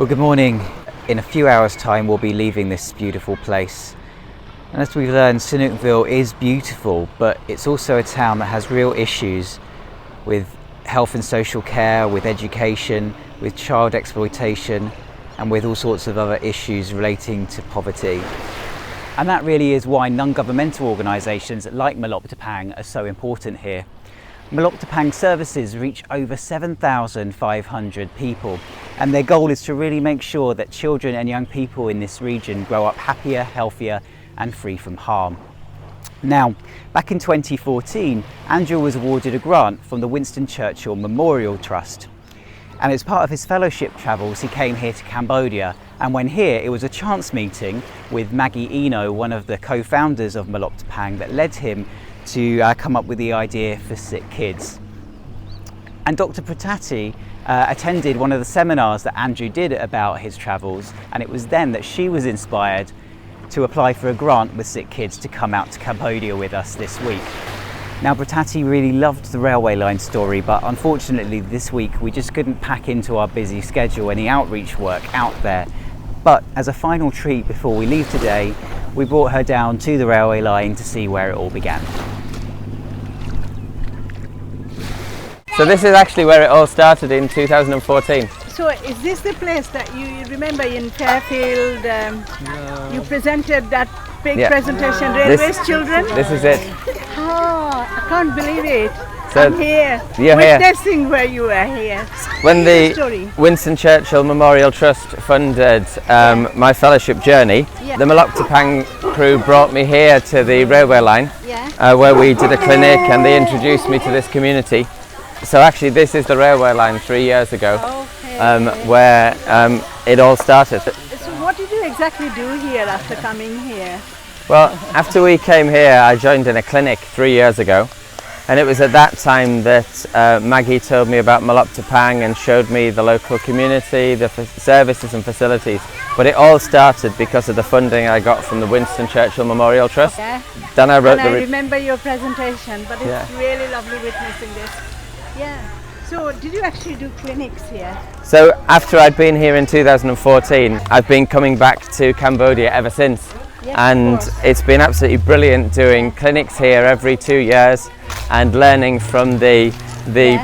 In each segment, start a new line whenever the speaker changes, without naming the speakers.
Well, good morning. In a few hours' time we'll be leaving this beautiful place. And as we've learned, Sanookville is beautiful, but it's also a town that has real issues with health and social care, with education, with child exploitation, and with all sorts of other issues relating to poverty. And that really is why non-governmental organisations like Mloptapang are so important here. Mloptapang services reach over 7,500 people, and their goal is to really make sure that children and young people in this region grow up happier, healthier and free from harm. Now, back in 2014, Andrew was awarded a grant from the Winston Churchill Memorial Trust. And as part of his fellowship travels, he came here to Cambodia. And when here, it was a chance meeting with Maggie Eno, one of the co-founders of Mloptapang, that led him to come up with the idea for SicKids. And Dr Bratati attended one of the seminars that Andrew did about his travels, and it was then that she was inspired to apply for a grant with SicKids to come out to Cambodia with us this week. Now, Bratati really loved the railway line story, but unfortunately this week we just couldn't pack into our busy schedule any outreach work out there. But as a final treat before we leave today, we brought her down to the railway line to see where it all began.
So this is actually where it all started in 2014.
So is this the place that you remember in Fairfield? You presented that big presentation, Railways Children?
This is it.
Oh, I can't believe it.
So
I'm here,
you're
witnessing where you were here.
When the Winston Churchill Memorial Trust funded my fellowship journey, the Mloptapang crew brought me here to the railway line, where we did a clinic and they introduced me to this community. So actually this is the railway line 3 years ago, where it all started.
So what did you exactly do here after coming here?
Well, after we came here, I joined in a clinic 3 years ago, and it was at that time that Maggie told me about Mloptapang and showed me the local community, the services and facilities. But it all started because of the funding I got from the Winston Churchill Memorial Trust.
Yeah.
Then I wrote
I remember your presentation, but it's really lovely witnessing this. Yeah. So did you actually do clinics here?
So after I'd been here in 2014, I've been coming back to Cambodia ever since.
Yes,
and it's been absolutely brilliant doing clinics here every 2 years and learning from the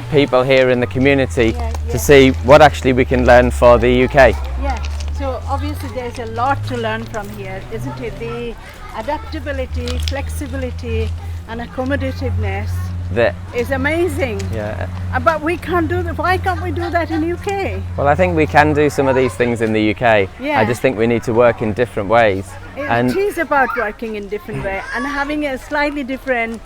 people here in the community to see what actually we can learn for the UK.
Yeah, so obviously there's a lot to learn from here, isn't it? The adaptability, flexibility and accommodativeness is amazing.
Yeah.
But we can't do that. Why can't we do that in the UK?
Well, I think we can do some of these things in the UK.
Yeah.
I just think we need to work in different ways.
It is about working in different ways and having a slightly different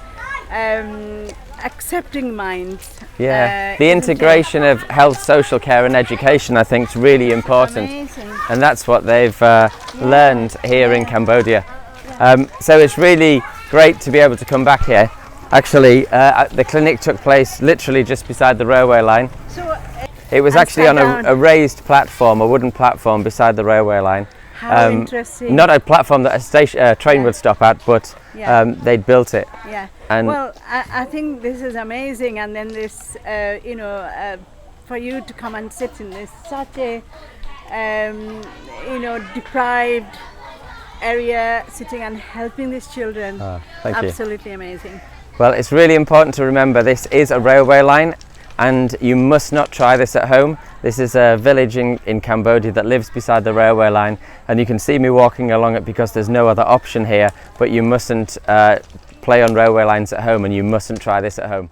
accepting minds.
Yeah, the integration of health, social care and education I think is really important.
Amazing.
And that's what they've learned here in Cambodia. So it's really great to be able to come back here. Actually, the clinic took place literally just beside the railway line.
So,
it was actually on a raised platform, a wooden platform beside the railway line.
How interesting.
Not a platform that a train would stop at, but they'd built it.
Yeah.
And
well, I think this is amazing, and then this, for you to come and sit in this such a, deprived area, sitting and helping these children.
Thank you.
Absolutely amazing.
Well, it's really important to remember this is a railway line and you must not try this at home. This is a village in Cambodia that lives beside the railway line, and you can see me walking along it because there's no other option here, but you mustn't play on railway lines at home and you mustn't try this at home.